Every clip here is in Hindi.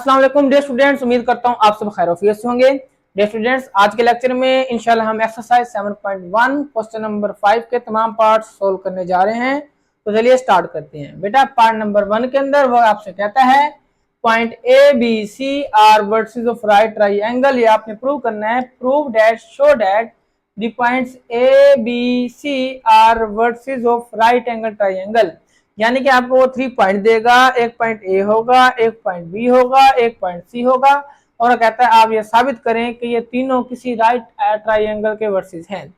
अस्सलाम वालेकुम डियर स्टूडेंट्स, उम्मीद करता हूँ आप सब खैर से होंगे। डियर स्टूडेंट्स, आज के लेक्चर में इंशाल्लाह हम एक्सरसाइज 7.1 क्वेश्चन नंबर 5 के तमाम पार्ट सोल्व करने जा रहे हैं। तो चलिए स्टार्ट करते हैं। बेटा पार्ट नंबर 1 के अंदर वो आपसे कहता है point A B C are vertices of right triangle. ये आपने प्रूव करना है। Prove that show that the points A B C are vertices of right angle triangle. यानी कि आपको वो 3 पॉइंट देगा, एक पॉइंट ए होगा, एक पॉइंट बी होगा, एक पॉइंट सी होगा, और कहता है आप ये साबित करें कि ये तीनों किसी राइट ट्राइंगल के वर्सेस हैं।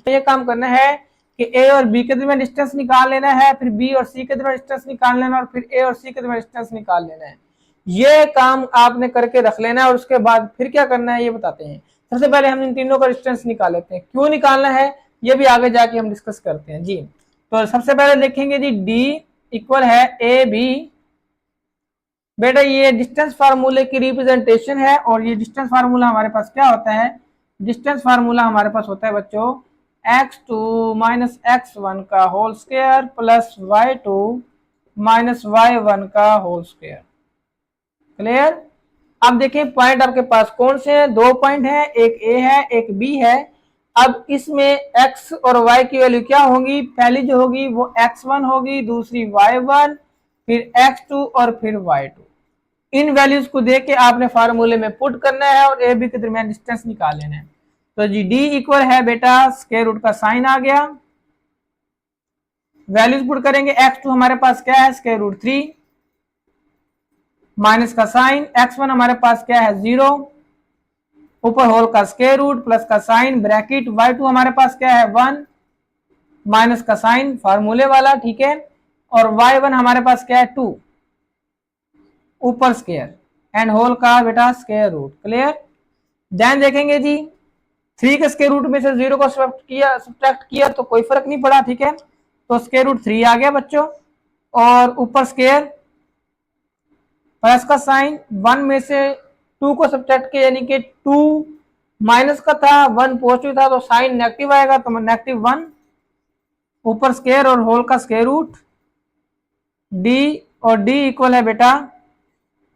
तो ये काम करना है कि ए और बी के दरमियान डिस्टेंस निकाल लेना है, फिर बी और सी के दरमियान डिस्टेंस निकाल लेना, और फिर ए और सी के दरमियान डिस्टेंस निकाल लेना है। ये काम आपने करके रख लेना है, और उसके बाद फिर क्या करना है ये बताते हैं। सबसे पहले हम इन तीनों का डिस्टेंस निकाल लेते हैं। क्यों निकालना है ये भी आगे जाके हम डिस्कस करते हैं जी। तो सबसे पहले देखेंगे जी, डी इक्वल है ए बी। बेटा ये डिस्टेंस फार्मूले की रिप्रेजेंटेशन है, और ये डिस्टेंस फार्मूला हमारे पास क्या होता है? डिस्टेंस फार्मूला हमारे पास होता है बच्चों x2 माइनस x1 का whole square plus y2 minus y1 का होल स्क्वायर। क्लियर? अब देखें पॉइंट आपके पास कौन से हैं? 2 पॉइंट हैं, एक ए है एक बी है। अब इसमें x और y की वैल्यू क्या होगी? पहली जो होगी वो x1 होगी, दूसरी y1, फिर x2 और फिर y2। इन वैल्यूज को देख के आपने फार्मूले में पुट करना है और ए बी के दरमियान डिस्टेंस निकाल लेना है। तो जी डी इक्वल है बेटा स्क्वायर रूट का साइन आ गया, वैल्यूज पुट करेंगे। x2 हमारे पास क्या है? स्क्वायर रूट 3 माइनस का साइन, x1 हमारे पास क्या है? 0, ऊपर होल का स्क्वायर रूट प्लस का साइन ब्रैकेट, y2 हमारे पास क्या है? 1 माइनस का साइन फार्मूले वाला, ठीक है, और y1 हमारे पास क्या है? 2, ऊपर स्क्वायर एंड होल का बेटा स्क्वायर रूट। क्लियर? देन देखेंगे जी 3 के स्क्वायर रूट में से 0 को सब्ट्रैक्ट किया तो कोई फर्क नहीं पड़ा, ठीक है, तो स्क्वायर रूट 3 आ गया बच्चों, और ऊपर स्क्वायर प्लस का साइन, 1 में से 2 को सब्ट्रैक्ट किया यानी कि 2 माइनस का था, 1 पॉजिटिव था, तो साइन नेगेटिव आएगा, तो -1, ऊपर स्क्वायर और होल का स्क्वायर रूट डी, और डी इक्वल है बेटा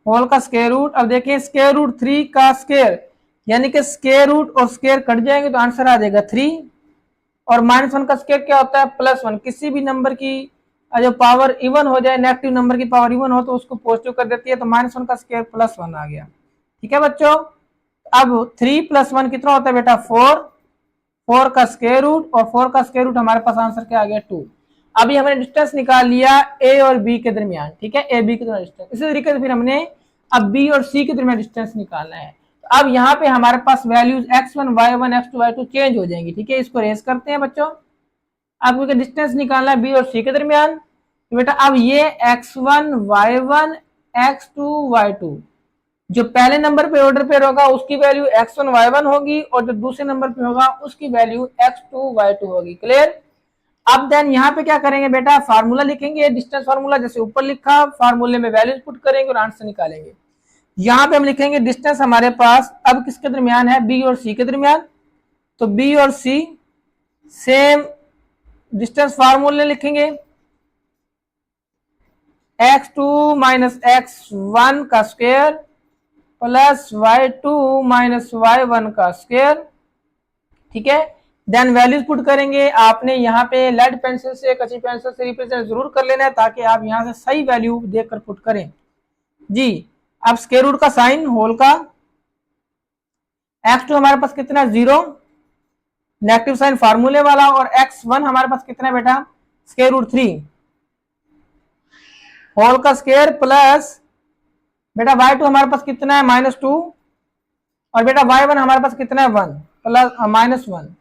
होल का स्क्वायर रूट। अब देखिए स्क्वायर रूट 3 का स्क्वायर यानी कि स्क्वायर रूट और स्क्वायर कट जाएंगे तो आंसर आ जाएगा 3, और -1 का स्क्वायर क्या होता है? +1। किसी भी नंबर की जो पावर इवन हो जाए, नेगेटिव नंबर की पावर इवन हो तो उसको पॉजिटिव कर देती है, तो -1 का स्क्वायर +1 आ गया। ठीक है बच्चों, अब 3 + 1 कितना होता है बेटा? 4, 4 का स्क्वायर रूट, और 4 का स्क्वायर रूट हमारे पास आंसर क्या आ गया? 2। अभी हमने डिस्टेंस निकाल लिया ए और बी के दरमियान, ठीक है, ए बी के दरमियान डिस्टेंस। इसी तरीके से फिर हमने अब बी और सी के दरमियान डिस्टेंस निकालना है। तो अब यहाँ पे हमारे पास values x1 y1 x2 y2 change हो जाएंगी, ठीक है, इसको रेस करते हैं बच्चों। अब क्योंकि डिस्टेंस निकालना है बी और सी के दरमियान, तो बेटा अब ये x1 y1 x2 y2 जो पहले नंबर पे ऑर्डर पे होगा उसकी वैल्यू x1 y1 होगी, और जो दूसरे नंबर पे होगा उसकी वैल्यू x2 y2 होगी। क्लियर? अब देन यहाँ पे क्या करेंगे बेटा? फार्मूला लिखेंगे, डिस्टेंस फार्मूला जैसे ऊपर लिखा, फार्मूले में वैल्यूज पुट करेंगे और आंसर निकालेंगे। यहाँ पे हम लिखेंगे डिस्टेंस हमारे पास अब किसके दरमियान है? बी और सी के दरमियान। तो बी और सी सेम डिस्टेंस फार्मूले लिखेंगे, x2 माइनस x1 का square plus y2 minus y1 का स्क्वायर, ठीक है। देन वैल्यूज पुट करेंगे। आपने यहाँ पे लेड पेंसिल से, कच्ची पेंसिल से रिप्रेजेंट जरूर कर लेना है ताकि आप यहाँ से सही वैल्यू देखकर पुट करें जी। अब स्क्वायर रूट का साइन होल का, x2 हमारे पास कितना है? 0, नेगेटिव साइन फार्मूले वाला, और x1 हमारे पास कितना है बेटा? स्क्वायर रूट 3 होल का स्क्वायर प्लस बेटा y2 हमारे पास कितना है? -2, और बेटा y1 हमारे पास कितना है? 1 प्लस -1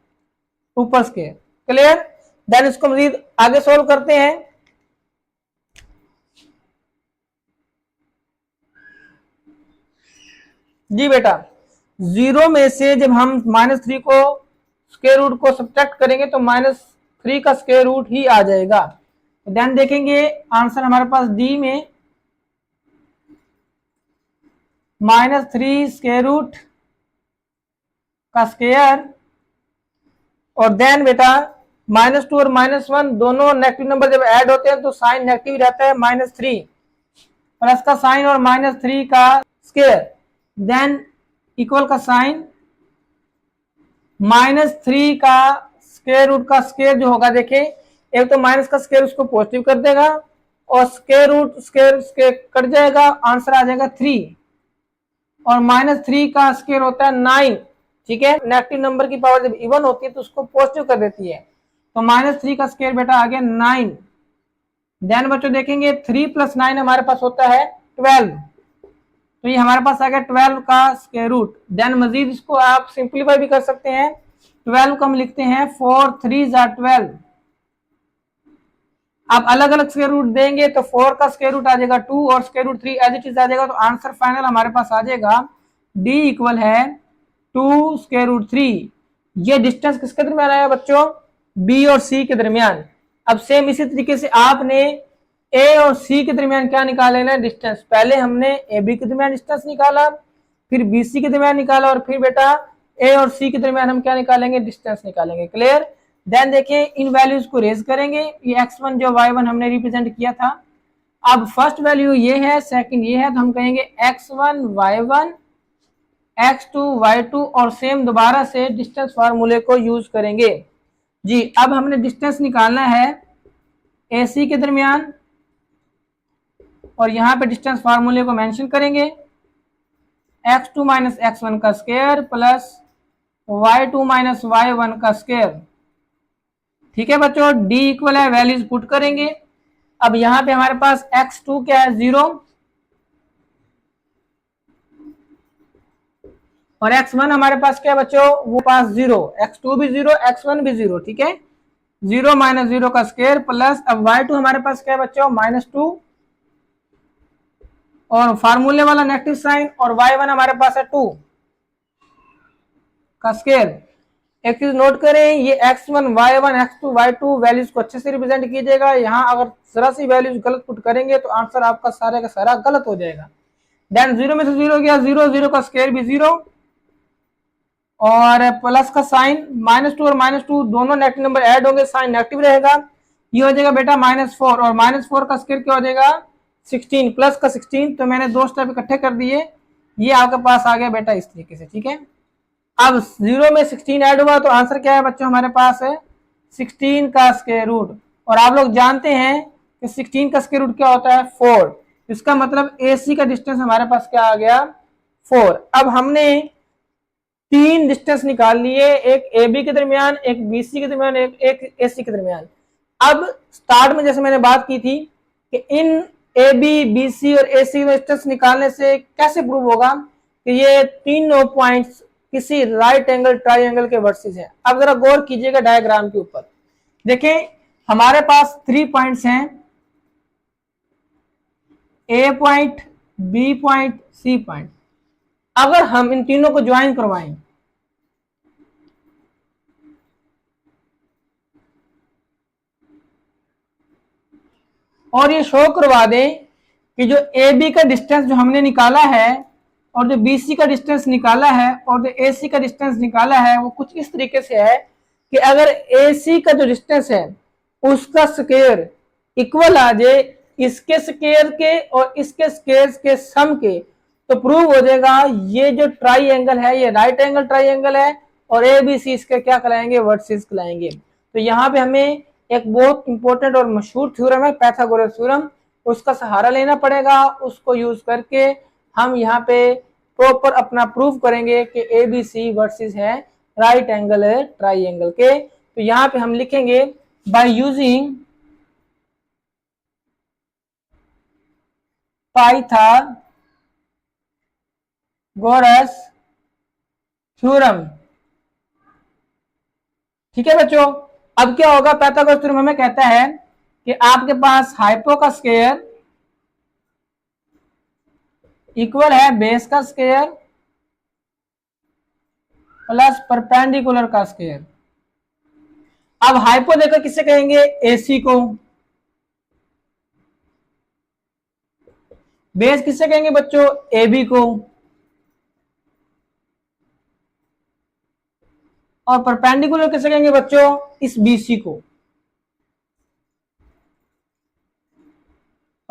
ऊपर स्क्वायर। क्लियर? देन इसको मजीद आगे सोल्व करते हैं। जी बेटा 0 में से जब हम -3 को स्क्वायर रूट को सब्ट्रैक्ट करेंगे तो -3 का स्क्वायर रूट ही आ जाएगा। तो देन देखेंगे आंसर हमारे पास डी में -3 स्क्वायर रूट का स्क्वायर, और देन बेटा -2 और -1 दोनों नेगेटिव नंबर जब ऐड होते हैं तो साइन नेगेटिव रहता है, -3 प्लस का साइन और -3 का स्क्वायर, देन इक्वल का साइन, -3 का स्क्वायर रूट का स्क्वायर जो होगा, देखिए एक तो माइनस का स्क्वायर उसको पॉजिटिव कर देगा और स्क्वायर रूट स्क्वायर कट जाएगा, आंसर आ जाएगा 3, और -3 का स्क्वायर होता है 9। ठीक है, नेगेटिव नंबर की पावर जब इवन होती है तो उसको पॉजिटिव कर देती है, तो -3 का स्क्वायर बेटा आ गया 9। देन बच्चों देखेंगे 3 + 9 हमारे पास होता है 12, तो ये हमारे पास आ गया 12 का स्क्वायर रूट। देन मजीद इसको आप सिंप्लीफाई भी कर सकते हैं, 12 को हम लिखते हैं 4 3 12। आप अलग अलग स्क्वायर रूट देंगे तो 4 का स्क्वायर रूट आ जाएगा 2 और square root 3 as it is आ जाएगा, तो आंसर फाइनल हमारे पास आ जाएगा डी इक्वल है 2 स्क्वायर रूट 3। ये डिस्टेंस किसके दरमियान आया बच्चों, बी और सी के दरमियान। अब सेम इसी तरीके से आपने ए और सी के दरमियान क्या निकाल लेना है, डिस्टेंस। पहले हमने ए बी के दरमियान डिस्टेंस निकाला, फिर बी सी के दरमियान निकाला, और फिर बेटा ए और सी के दरमियान हम क्या निकालेंगे, डिस्टेंस निकालेंगे। क्लियर। देन देखिए इन वैल्यूज को रेज करेंगे, ये x1 जो y1 हमने रिप्रेजेंट किया था, अब फर्स्ट वैल्यू ये है, सेकंड ये है, तो हम कहेंगे x1 y1 x2 y2, और सेम दोबारा से डिस्टेंस फार्मूले को यूज करेंगे जी। अब हमने डिस्टेंस निकालना है AC के दरमियान, और यहाँ पे डिस्टेंस फार्मूले को मेंशन करेंगे, x2 - x1 का स्क्वायर प्लस y2 - y1 का स्क्वायर। ठीक है बच्चों, d इक्वल है, वैल्यूज पुट करेंगे। अब यहाँ पे हमारे पास x2 क्या है 0, और x1 हमारे पास क्या है बच्चों, वो पास 0, x2 भी 0 x1 भी 0। ठीक है, 0 - 0 का स्क्वायर प्लस, अब y2 हमारे पास क्या है बच्चों, -2, और फार्मूले वाला नेगेटिव साइन, और y1 हमारे पास है 2 का स्क्वायर। एक चीज नोट करें, ये x1 y1 x2 y2 values को अच्छे से रिप्रेजेंट कीजिएगा। यहाँ अगर जरा सी वैल्यूज गलत पुट करेंगे तो आंसर आपका सारा का सारा गलत हो जाएगा। देन 0 में से 0 गया 0, 0 का स्क्वायर भी 0, और प्लस का साइन, -2 और -2 दोनों नेगेटिव नंबर ऐड होंगे, साइन नेगेटिव रहेगा, ये हो जाएगा बेटा -4, और -4 का स्क्वायर क्या हो जाएगा 16, प्लस का 16, तो मैंने दो स्टेप इकट्ठे कर दिए, ये आपके पास आ गया बेटा इस तरीके से। ठीक है, अब 0 में 16 ऐड हुआ तो आंसर क्या है बच्चों, हमारे पास है 16 का स्क्वायर रूट, और आप लोग जानते हैं कि 16 का स्क्वायर रूट क्या होता है 4, इसका मतलब AC का डिस्टेंस हमारे पास क्या आ गया 4। अब हमने 3 डिस्टेंस निकाल लिए, एक AB के दरमियान, एक BC के दरमियान, एक AC के दरमियान। अब स्टार्ट में जैसे मैंने बात की थी कि इन AB BC और AC में डिस्टेंस निकालने से कैसे प्रूव होगा कि ये तीनों पॉइंट्स किसी राइट एंगल ट्राइंगल के वर्सेस हैं। अब जरा गौर कीजिएगा डायग्राम के ऊपर, देखें हमारे पास 3 पॉइंट्स हैं, A point, B point, C point. अगर हम इन तीनों को ज्वाइन करवाएं, और ये शो करवा दें कि जो AB का डिस्टेंस जो हमने निकाला है, और जो BC का डिस्टेंस निकाला है, और जो AC का डिस्टेंस निकाला है, वो कुछ इस तरीके से है कि अगर AC का जो डिस्टेंस है उसका स्क्वायर इक्वल आ जाए इसके स्क्वायर के और इसके स्क्वायर के सम के, तो प्रूव हो जाएगा ये जो ट्राइंगल है ये राइट एंगल ट्राइंगल है, और ABC इसके क्या कहलाएंगे, वर्सेस कहलाएंगे। तो यहाँ पे हमें एक बहुत इंपॉर्टेंट और मशहूर थ्योरम है पाइथागोरस थ्योरम, उसका सहारा लेना पड़ेगा, उसको यूज करके हम यहाँ पे प्रॉपर अपना प्रूफ करेंगे कि ABC वर्सेस है राइट एंगल ट्राइंगल के। तो यहाँ पे हम लिखेंगे बाय यूजिंग पाइथागोरस थ्योरम। ठीक है बच्चों, अब क्या होगा, पाइथागोरस थ्योरम हमें कहता है कि आपके पास हाइपो का स्क्वायर इक्वल है बेस का स्क्वायर प्लस परपेंडिकुलर का स्क्वायर। अब हाइपो देखो किसे कहेंगे, AC को, बेस किसे कहेंगे बच्चों, AB को, और परपेंडिकुलर किसे कहेंगे बच्चों, इस BC को।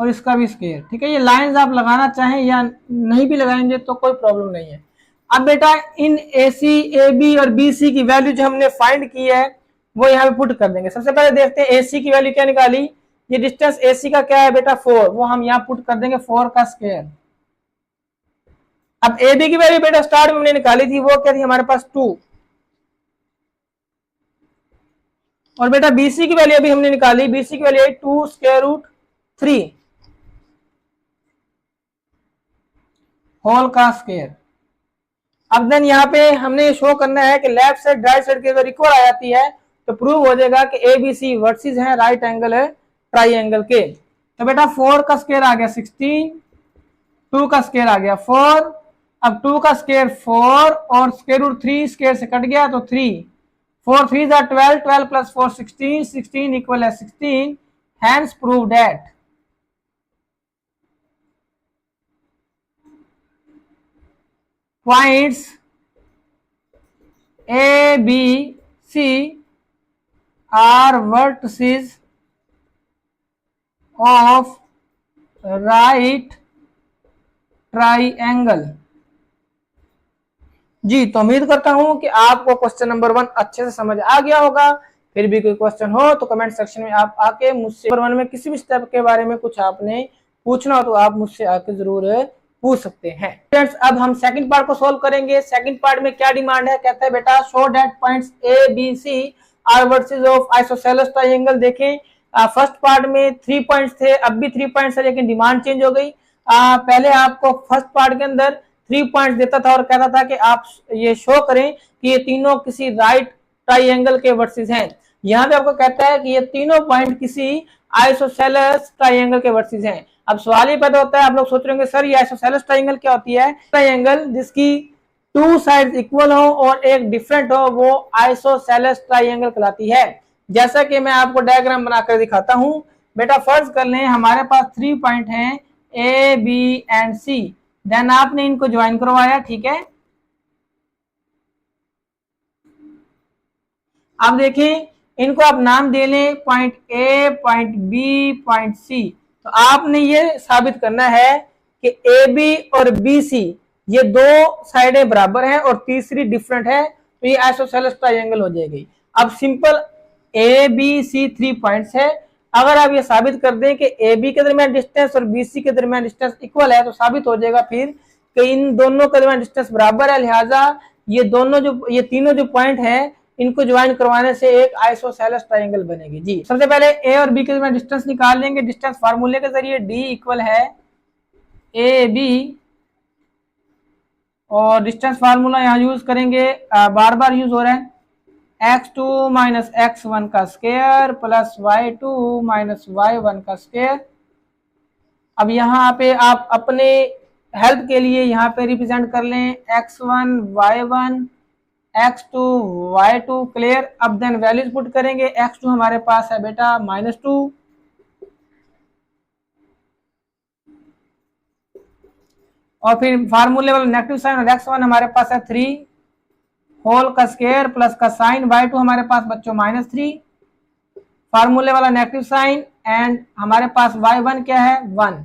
और इसका भी स्क्वायर, ठीक है। ये लाइंस आप लगाना चाहें या नहीं भी लगाएंगे तो कोई प्रॉब्लम नहीं है। अब बेटा इन AC, AB और BC की वैल्यू जो हमने फाइंड की है वो यहाँ पे पुट कर देंगे। सबसे पहले देखते हैं AC की वैल्यू क्या निकाली। ये डिस्टेंस AC का क्या है बेटा 4, वो हम यहाँ पुट कर देंगे 4 का स्क्वायर। अब AB की वैल्यू बेटा स्टार्ट में हमने निकाली थी, वो क्या थी हमारे पास 2, और बेटा BC की वैल्यू अभी हमने निकाली, BC की वैल्यू है 2 स्क्वायर रूट 3 होल का स्क्वायर। अब देन यहाँ पे हमने ये शो करना है कि लेफ्ट साइड राइट साइड की अगर इक्वल आ जाती है तो प्रूव हो जाएगा कि ABC वर्सेस हैं, राइट एंगल है ट्राइंगल के। तो बेटा 4 का स्क्वायर आ गया 16, 2 का स्क्वायर आ गया 4, अब 2 का स्क्वायर 4 और स्क्वायर रूट 3 स्क्वायर से कट गया तो 3, 4 3 12, 12 प्लस 4 16, 16 इक्वल है 16, hence prove that points A, B, C are vertices of right triangle। जी, तो उम्मीद करता हूं कि आपको क्वेश्चन नंबर 1 अच्छे से समझ आ गया होगा। फिर भी कोई क्वेश्चन हो तो कमेंट सेक्शन में आप आके मुझसे नंबर 1 में किसी भी स्टेप के बारे में कुछ आपने पूछना हो तो आप मुझसे आके जरूर पूछ सकते हैं। फ्रेंड्स अब हम सेकंड पार्ट को सॉल्व करेंगे। सेकंड पार्ट में क्या डिमांड है, कहता है बेटा show that points A, B, C are vertices of isosceles triangle. देखें फर्स्ट पार्ट में 3 पॉइंट्स थे, अब भी 3 पॉइंट्स है, लेकिन डिमांड चेंज हो गई। पहले आपको फर्स्ट पार्ट के अंदर 3 पॉइंट्स देता था और कहता था कि आप ये शो करें कि ये तीनों किसी राइट ट्रायंगल के वर्सेस हैं। यहाँ पे आपको कहता है कि ये तीनों पॉइंट किसी आइसोसेलेस ट्रायंगल के वर्सेस हैं। अब सवाल ये पैदा होता है, आप लोग सोच रहे होंगे सर ये आइसोसेलेस ट्रायंगल क्या होती है। ट्रायंगल जिसकी 2 साइड्स इक्वल हो और एक डिफरेंट हो वो आइसोसेलेस ट्रायंगल कहलाती है। जैसा कि मैं आपको डायग्राम बनाकर दिखाता हूं। बेटा फर्ज कर लें हमारे पास 3 पॉइंट हैं A, B and C, then आपने इनको ज्वाइन करवाया, ठीक है। अब देखें इनको आप नाम दे लें point A, point B, point C। तो आपने ये साबित करना है कि AB और BC ये 2 साइडें बराबर हैं और तीसरी डिफरेंट है, तो ये आइसोसेलेस ट्रायंगल हो जाएगी। अब सिंपल ABC 3 पॉइंट्स है, अगर आप ये साबित कर दें कि AB के दरमियान डिस्टेंस और BC के दरमियान डिस्टेंस इक्वल है तो साबित हो जाएगा फिर कि इन दोनों के दरमियान डिस्टेंस बराबर है, लिहाजा ये तीनों जो पॉइंट है इनको ज्वाइन करवाने से एक आइसोसेलेस ट्रायंगल बनेगी। जी सबसे पहले A और B के दरमियान डिस्टेंस निकाल लेंगे। डिस्टेंस फार्मूले के जरिए D इक्वल है AB, और डिस्टेंस फार्मूला यहाँ यूज करेंगे, बार बार यूज हो रहा है, x2 माइनस x1 का square plus y2 minus y1 का स्क्वायर। अब यहाँ पे आप अपने हेल्प के लिए यहाँ पे रिप्रेजेंट कर लें x1 y1 x2 y2, clear. अब देन वैल्यूज पुट करेंगे। x2 हमारे पास है बेटा -2, और फिर फार्मूले वाला नेगेटिव साइन और x1 हमारे पास है 3 होल का स्क्वायर प्लस का साइन, y2 हमारे पास बच्चों -3 फार्मूले वाला नेगेटिव साइन, एंड हमारे पास y1 क्या है 1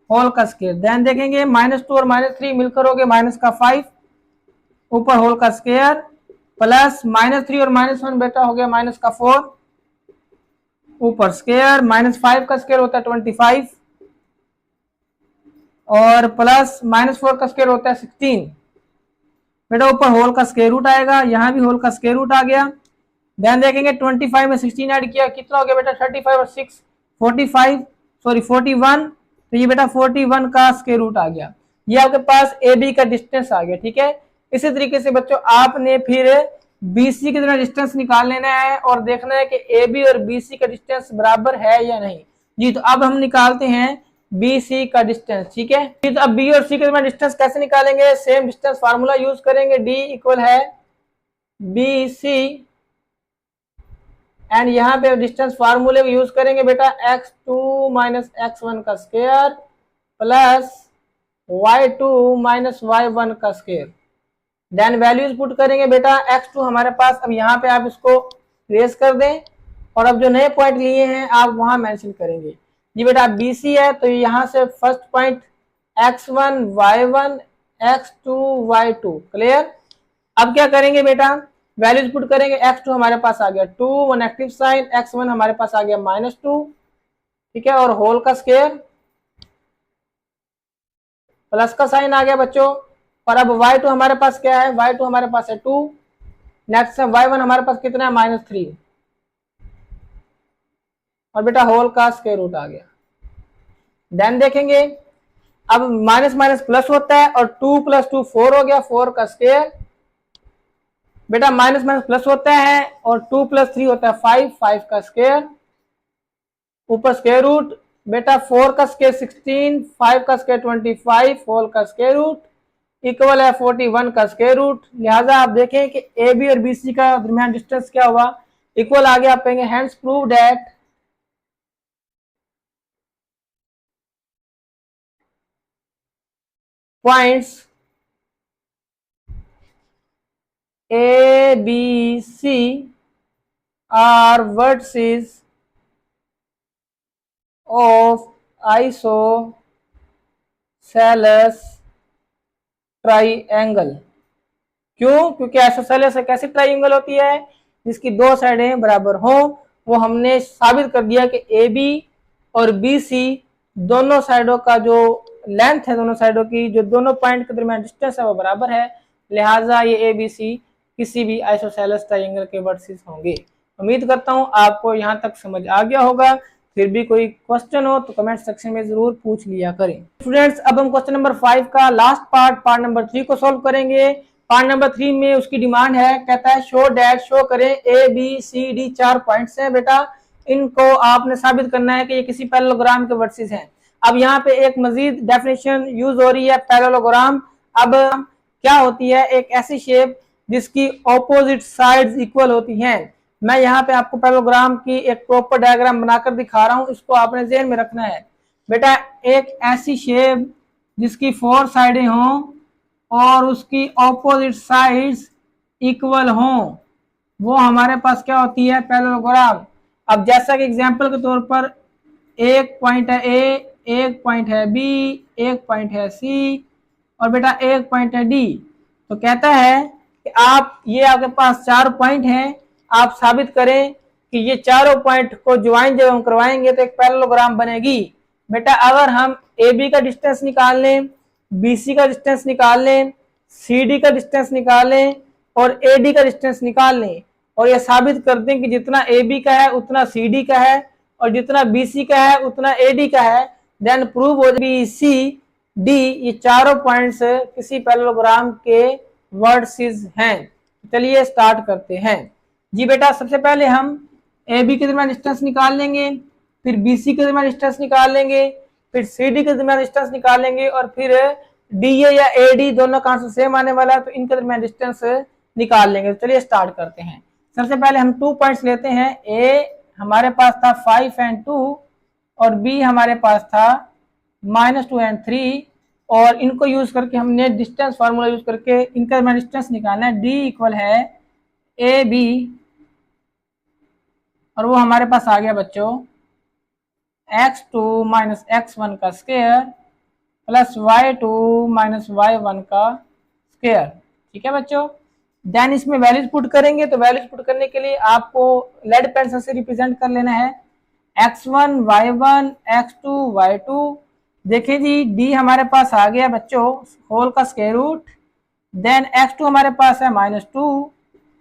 होल का स्क्वायर। देन देखेंगे -2 और -3 मिलकर हो गए -5 ऊपर होल का स्क्वायर प्लस -3 और -1 बेटा हो गया -4 ऊपर स्क्वायर, -5 का स्क्वायर होता है 25 और प्लस -4 का स्क्वायर होता है 16 बेटा ऊपर होल का स्क्वायर रूट आएगा, यहाँ भी होल का स्क्वायर रूट आ गया। ध्यान देखेंगे 25 में 16 ऐड किया कितना हो गया बेटा 35 और 6 41, तो ये बेटा 41 का स्क्वायर रूट आ गया। ये आपके पास AB का डिस्टेंस आ गया, ठीक है। इसी तरीके से बच्चों आपने फिर BC की तरह डिस्टेंस निकाल लेना है और देखना है कि AB और BC का डिस्टेंस बराबर है या नहीं। जी तो अब हम निकालते हैं BC का डिस्टेंस, ठीक है। तो अब B और C के दरमियान डिस्टेंस कैसे निकालेंगे, सेम डिस्टेंस फार्मूला यूज करेंगे। D इक्वल है BC एंड यहाँ पे डिस्टेंस फार्मूले को यूज करेंगे बेटा x2 माइनस x1 का square plus y2 minus y1 का स्क्वायर। देन वैल्यूज पुट करेंगे बेटा x2 हमारे पास, अब यहाँ पे आप इसको रेस कर दें और अब जो नए पॉइंट लिए हैं आप वहां मेंशन करेंगे। जी बेटा BC है तो यहाँ से first point x1 y1 x2 y2 clear. अब क्या करेंगे बेटा, वैल्यूज पुट करेंगे। x2 हमारे पास आ गया 2, 1 एक्टिव साइन, x1 हमारे पास आ गया -2, ठीक है, और होल का स्क्वायर प्लस का साइन आ गया बच्चों। और अब y2 हमारे पास क्या है, y2 हमारे पास है 2, नेक्स्ट है y1 हमारे पास कितना है -3, और बेटा होल का स्क्वायर रूट आ गया। देन देखेंगे अब माइनस माइनस प्लस होता है और 2 + 2 4 हो गया, 4 का स्क्वायर। बेटा माइनस माइनस प्लस होता है और 2 + 3 होता है 5, 5 का स्क्वायर, ऊपर स्क्वायर रूट। बेटा 4 का स्क्वायर 16, 5 का स्क्वायर 25, होल का स्क्वायर रूट इक्वल है 41 का स्क्वायर रूट। लिहाजा आप देखें कि ए बी और बी सी का दरमियान डिस्टेंस क्या हुआ, इक्वल आ गया। आप कहेंगे hence prove that points A B C are vertices of isosceles triangle. क्यों? क्योंकि आइसोसेलेस एक ऐसी ट्राइएंगल होती है जिसकी दो साइडें बराबर हो। वो हमने साबित कर दिया कि ए बी और बी सी दोनों साइडों का जो लेंथ है, दोनों साइडों की जो दोनों पॉइंट के दरमियान डिस्टेंस है वो बराबर है। लिहाजा ये ए बी सी किसी भी आइसोसेलेस ट्राइएंगल के वर्टिसेस होंगे। उम्मीद करता हूं आपको यहां तक समझ आ गया होगा। फिर भी कोई क्वेश्चन हो तो कमेंट सेक्शन में जरूर पूछ लिया करें। स्टूडेंट्स अब हम क्वेश्चन नंबर 5 का लास्ट पार्ट नंबर 3 को सॉल्व करेंगे। पार्ट नंबर 3 में उसकी डिमांड है, कहता है शो डैट, शो करें A B C D 4 points हैं बेटा, इनको आपने साबित करना है कि ये किसी पैरेललोग्राम के वर्टिसेस हैं। अब यहाँ पे एक मजीद डेफिनेशन यूज हो रही है, पैरेललोग्राम। अब क्या होती है, एक ऐसी शेप जिसकी ऑपोजिट साइड्स इक्वल होती हैं। मैं यहाँ पे आपको पैरेललोग्राम की एक प्रॉपर डायग्राम बनाकर दिखा रहा हूँ, इसको आपने ध्यान में रखना है बेटा। एक ऐसी शेप जिसकी 4 साइडें हों और उसकी ऑपोजिट साइड्स इक्वल हों, वो हमारे पास क्या होती है, पैरेललोग्राम। अब जैसा कि एग्जांपल के तौर पर एक पॉइंट है ए, एक पॉइंट है बी, एक पॉइंट है सी, और बेटा एक पॉइंट है डी। तो कहता है कि आप, ये आपके पास 4 पॉइंट हैं, आप साबित करें कि ये चारों पॉइंट को ज्वाइन जब हम करवाएंगे तो एक पैरेललोग्राम बनेगी। बेटा अगर हम ए बी का डिस्टेंस निकाल लें, बी सी का डिस्टेंस निकाल लें, सी डी का डिस्टेंस निकाल लें और ए डी का डिस्टेंस निकाल लें, और ये साबित कर दें कि जितना ए बी का है उतना सी डी का है और जितना बी सी का है उतना ए डी का है, देन प्रूव हो बी सी डी ये चारों पॉइंट्स किसी पैरेललोग्राम के वर्टिसेस हैं। चलिए स्टार्ट करते हैं। जी बेटा सबसे पहले हम ए बी के दरमियान डिस्टेंस निकाल लेंगे, फिर बी सी के दरमियान डिस्टेंस निकाल लेंगे, फिर सी डी के दरमियान डिस्टेंस निकाल लेंगे, और फिर डी ए या ए डी दोनों का आंसर सेम आने वाला है तो इनके दरमियान डिस्टेंस निकाल लेंगे। तो चलिए स्टार्ट करते हैं। सबसे पहले हम 2 पॉइंट्स लेते हैं। ए हमारे पास था 5 and 2 और बी हमारे पास था -2 and 3, और इनको यूज करके हमने डिस्टेंस फार्मूला यूज करके इनका डिस्टेंस निकालना है। डी इक्वल है ए बी, और वो हमारे पास आ गया बच्चों x2 - x1 का स्क्वायर प्लस y2 - y1 का स्क्वायर। ठीक है बच्चों। देन इसमें वैल्यूज पुट करेंगे, तो वैल्यूज पुट करने के लिए आपको लेड पेंसिल से रिप्रेजेंट कर लेना है x1 y1 x2 y2। देखिए जी डी हमारे पास आ गया बच्चों होल का स्क्वायर रूट, देन x2 हमारे पास है -2,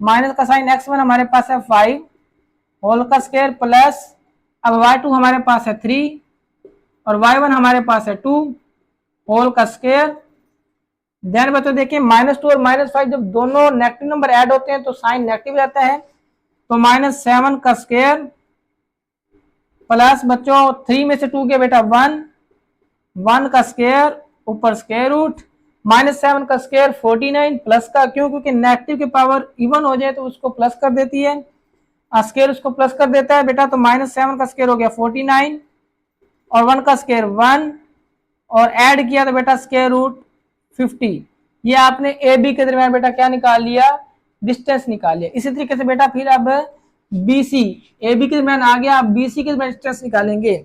माइनस का साइन x1 हमारे पास है 5 होल का स्क्वायर प्लस, अब y2 हमारे पास है 3 और y1 हमारे पास है 2 होल का स्क्वायर। देन बच्चों देखिए -2 और -5 जब दोनों नेगेटिव नंबर ऐड होते हैं तो साइन नेगेटिव रहता है, तो -7 का स्क्वायर प्लस बच्चों 3 में से 2 गया बेटा 1, 1 का स्क्वायर ऊपर स्क्वायर रूट, -7 का स्क्वायर 49 प्लस का, क्यों? क्योंकि नेगेटिव की पावर इवन हो जाए तो उसको प्लस कर देती है, स्क्वायर उसको प्लस कर देता है बेटा। तो -7 का स्क्वायर हो गया 49 और 1 का स्क्वायर 1 और ऐड किया तो बेटा स्क्वायर रूट 50। ये आपने ए बी के दरमियान बेटा क्या निकाल लिया, डिस्टेंस निकाल लिया। इसी तरीके से बेटा फिर अब बी सी, ए बी के दरमियान आ गया, अब बी सी के दरमियान डिस्टेंस निकालेंगे।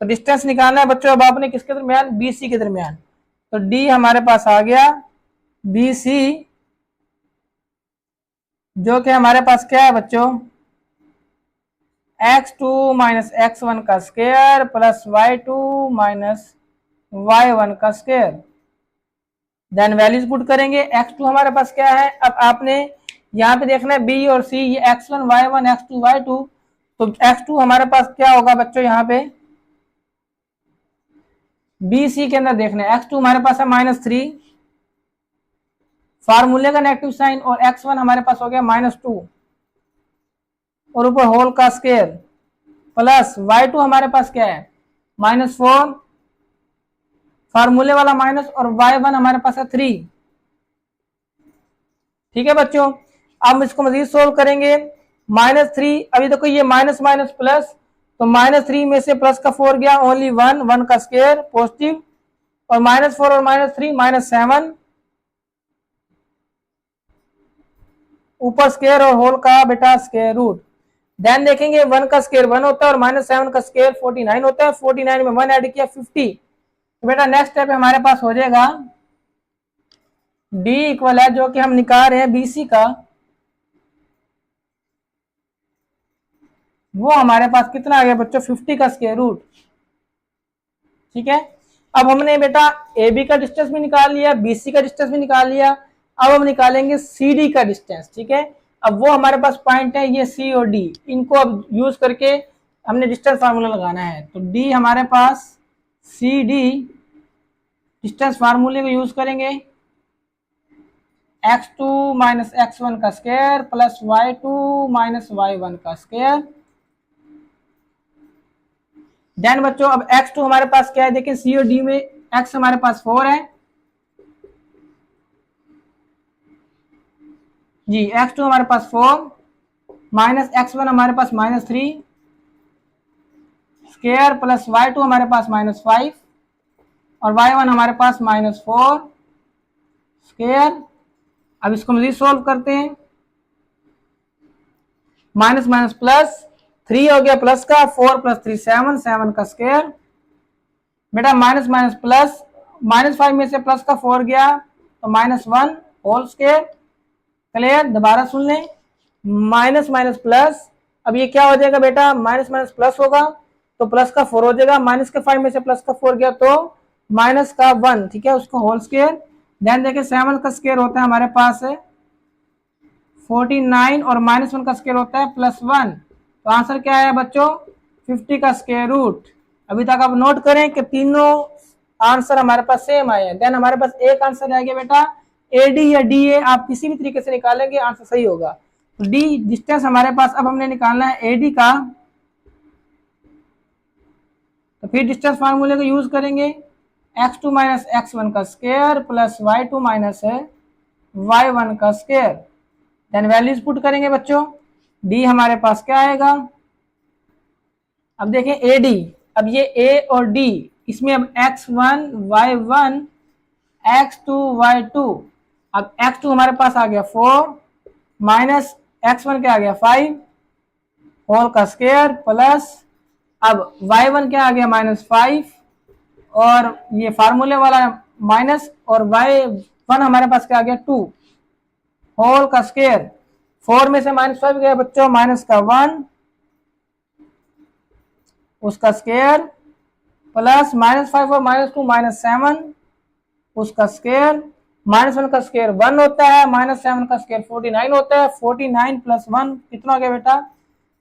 तो डिस्टेंस निकालना है बच्चों अब आपने किसके दरमियान, BC के दरमियान। तो D हमारे पास आ गया BC, जो कि हमारे पास क्या है बच्चों, x2 माइनस x1 का square plus y2 minus y1 का स्क्वायर। देन वैल्यूज पुट करेंगे। x2 हमारे पास क्या है, अब आपने यहाँ पे देखना है B और C, ये x1 y1 x2 y2, तो x2 हमारे पास क्या होगा बच्चों, यहाँ पे BC के अंदर देखना है, x2 हमारे पास है -3, फार्मूले का नेगेटिव साइन, और x1 हमारे पास हो गया -2 और ऊपर होल का स्क्वायर प्लस y2 हमारे पास क्या है -4, फार्मूले वाला माइनस, और y1 हमारे पास है 3। ठीक है बच्चों, अब इसको मजीद सोल्व करेंगे। -3, अभी देखो ये माइनस माइनस प्लस, तो -3 में से प्लस का 4 गया, ओनली 1 का स्क्वायर पॉजिटिव, और -4 और -3 -7, ऊपर स्क्वायर और होल का बेटा स्क्वायर रूट। देन देखेंगे 1 का स्क्वायर 1 होता है और -7 का स्क्वायर 49 होता है, 49 में 1 ऐड किया 50। तो बेटा नेक्स्ट स्टेप हमारे पास हो जाएगा D इक्वल है, जो कि हम निकाल रहे हैं BC का, वो हमारे पास कितना आ गया बच्चों, 50 का स्क्वायर रूट। ठीक है, अब हमने बेटा AB का डिस्टेंस भी निकाल लिया, BC का डिस्टेंस भी निकाल लिया, अब हम निकालेंगे CD का डिस्टेंस। ठीक है, अब वो हमारे पास पॉइंट है ये C और D, इनको अब यूज करके हमने डिस्टेंस फार्मूला लगाना है। तो D हमारे पास CD डिस्टेंस फार्मूले को यूज करेंगे, x2 माइनस x1 का square plus y2 minus y1 का स्क्वायर। देन बच्चों अब x2 हमारे पास क्या है, देखिए C और D में x हमारे पास 4 है जी, x2 हमारे पास 4 माइनस x1 हमारे पास -3 स्क्वायर प्लस y2 हमारे पास -5 और y1 हमारे पास -4 स्क्वायर। अब इसको मजीद सोल्व करते हैं, माइनस माइनस प्लस, 3 हो गया प्लस का, 4 प्लस 3 7, 7 का स्क्वायर। बेटा माइनस माइनस प्लस, -5 में से प्लस का 4 गया तो -1 होल स्क्वायर। क्लियर, दोबारा सुन लें, माइनस माइनस प्लस, अब ये क्या हो जाएगा बेटा, माइनस माइनस प्लस होगा तो प्लस का 4 हो जाएगा, माइनस के 5 में से प्लस का 4 गया तो माइनस का 1, ठीक है, उसको होल स्क्वायर। देन देखिए 7 का स्क्वायर होता है हमारे पास है 49 और -1 का स्क्वायर होता है +1, तो आंसर क्या है बच्चों, 50 का स्क्वायर रूट। अभी तक आप नोट करें कि तीनों आंसर हमारे पास सेम आए हैं। देन हमारे पास एक आंसर रह गया बेटा AD या DA, आप किसी भी तरीके से निकालेंगे आंसर सही होगा। तो D डिस्टेंस हमारे पास, अब हमने निकालना है AD का, तो फिर डिस्टेंस फार्मूले का यूज करेंगे, x2 माइनस x1 का स्क्वायर प्लस y2 माइनस है y1 का स्क्वायर। देन वैल्यूज पुट करेंगे बच्चों, D हमारे पास क्या आएगा, अब देखें AD, अब ये A और D, इसमें अब x1 y1 x2 y2, अब x2 हमारे पास आ गया 4 माइनस x1 क्या आ गया 5 होल का स्क्वायर प्लस, अब y1 क्या आ गया -5 और ये फार्मूले वाला माइनस, और y1 हमारे पास क्या आ गया 2 होल का स्क्वायर। 4 में से -5 गया बच्चों, माइनस का 1 उसका स्क्वायर प्लस -5 और -2 -7 उसका स्क्वायर, -1 का स्क्वायर 1 होता है, -7 का स्क्वायर 49 होता है, 49 + 1 कितना हो गया बेटा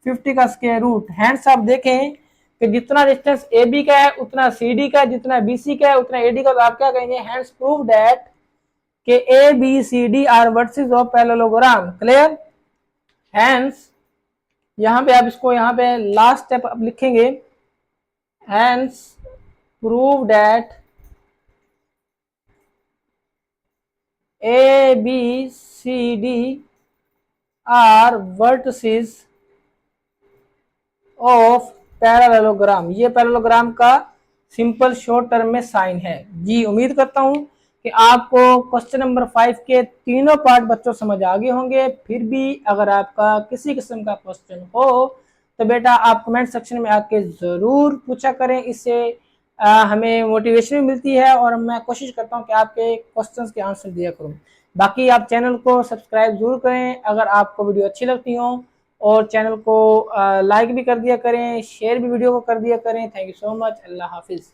50 का स्क्वायर रूट। हैंड्स आप देखें कि जितना डिस्टेंस AB का है उतना CD का, जितना BC का है उतना AD का, तो आप क्या कहेंगे, हैंड्स प्रूव दैट कि ABCD are vertices of parallelogram. Clear, hence यहाँ पे आप इसको यहाँ पे लास्ट स्टेप आप लिखेंगे, hence prove that ABCD are vertices of parallelogram. ये पैरेललोग्राम का सिंपल शॉर्ट टर्म में साइन है जी। उम्मीद करता हूं कि आपको क्वेश्चन नंबर 5 के तीनों पार्ट बच्चों समझ आ गए होंगे। फिर भी अगर आपका किसी किस्म का क्वेश्चन हो तो बेटा आप कमेंट सेक्शन में आके ज़रूर पूछा करें, इससे हमें मोटिवेशन भी मिलती है और मैं कोशिश करता हूँ कि आपके क्वेश्चंस के आंसर दिया करूँ। बाकी आप चैनल को सब्सक्राइब जरूर करें अगर आपको वीडियो अच्छी लगती हो, और चैनल को लाइक भी कर दिया करें, शेयर भी वीडियो को कर दिया करें। Thank you so much. अल्लाह हाफिज़।